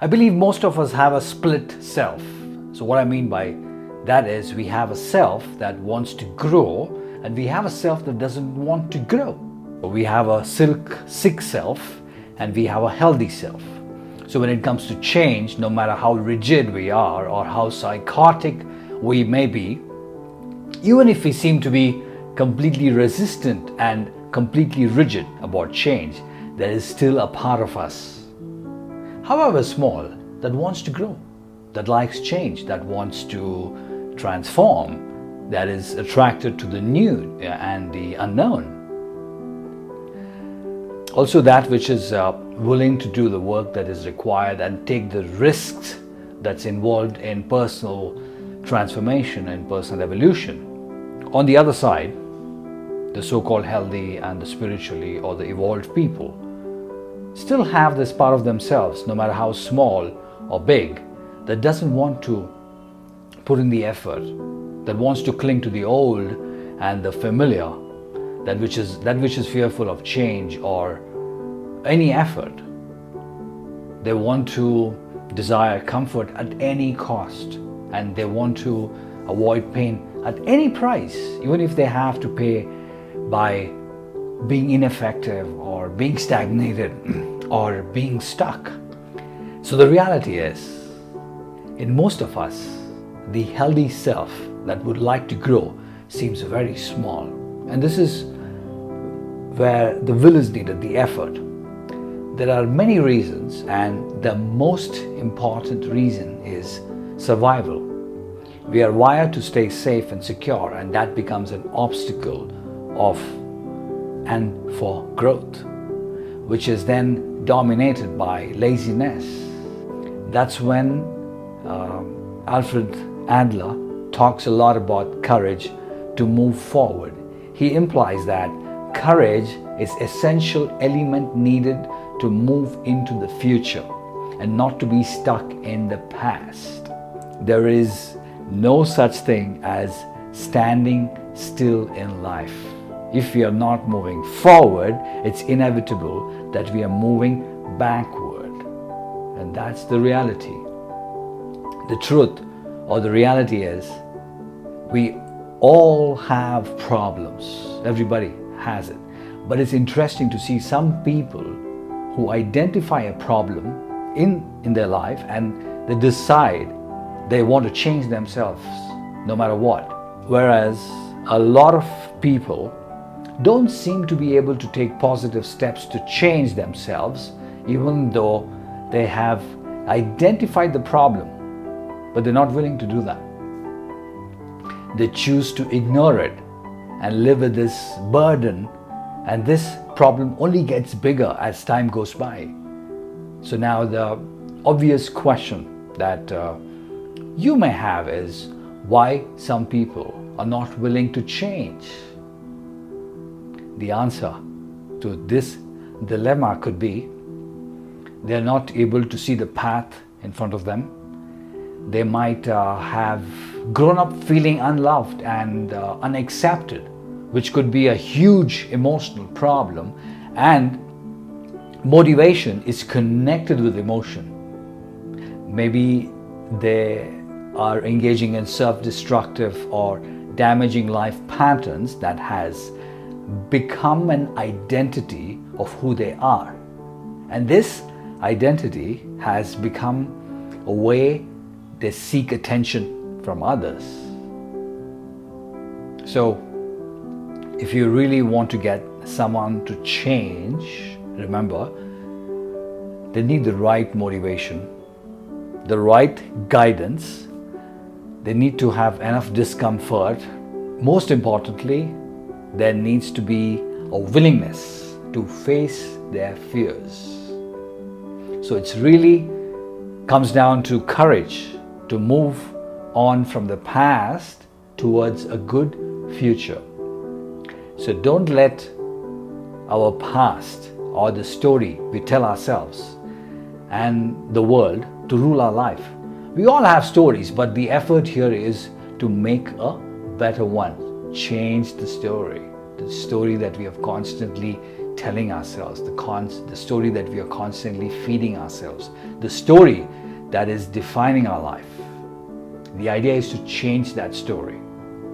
I believe most of us have a split self. So what I mean by that is we have a self that wants to grow and we have a self that doesn't want to grow. We have a sick self and we have a healthy self. So when it comes to change, no matter how rigid we are or how psychotic we may be, even if we seem to be completely resistant and completely rigid about change, there is still a part of us, however small, that wants to grow, that likes change, that wants to transform, that is attracted to the new and the unknown. Also that which is willing to do the work that is required and take the risks that's involved in personal transformation and personal evolution. On the other side, the so-called healthy and the spiritually or the evolved people still have this part of themselves, no matter how small or big, that doesn't want to put in the effort, that wants to cling to the old and the familiar, that which is fearful of change or any effort. They want to desire comfort at any cost, and they want to avoid pain at any price, even if they have to pay by being ineffective or being stagnated or being stuck. So the reality is, in most of us, the healthy self that would like to grow seems very small. And this is where the will is needed, the effort. There are many reasons, and the most important reason is survival. We are wired to stay safe and secure, and that becomes an obstacle of and for growth, which is then dominated by laziness. That's when Alfred Adler talks a lot about courage to move forward. He implies that courage is essential element needed to move into the future and not to be stuck in the past. There is no such thing as standing still in life. If we are not moving forward, it's inevitable that we are moving backward. And that's the reality. The truth or the reality is we all have problems. Everybody has it. But it's interesting to see some people who identify a problem in their life and they decide they want to change themselves no matter what. Whereas a lot of people don't seem to be able to take positive steps to change themselves, even though they have identified the problem, but they're not willing to do that. They choose to ignore it and live with this burden, and this problem only gets bigger as time goes by. So now the obvious question that you may have is why some people are not willing to change. The answer to this dilemma could be they're not able to see the path in front of them. They might have grown up feeling unloved and unaccepted, which could be a huge emotional problem, and motivation is connected with emotion. Maybe they are engaging in self-destructive or damaging life patterns that has become an identity of who they are. And this identity has become a way they seek attention from others. So, if you really want to get someone to change, remember, they need the right motivation, the right guidance. They need to have enough discomfort. Most importantly, there needs to be a willingness to face their fears. So it's really comes down to courage to move on from the past towards a good future. So don't let our past or the story we tell ourselves and the world to rule our life. We all have stories, but the effort here is to make a better one. Change the story that we have constantly telling ourselves, the story that we are constantly feeding ourselves, the story that is defining our life. The idea is to change that story.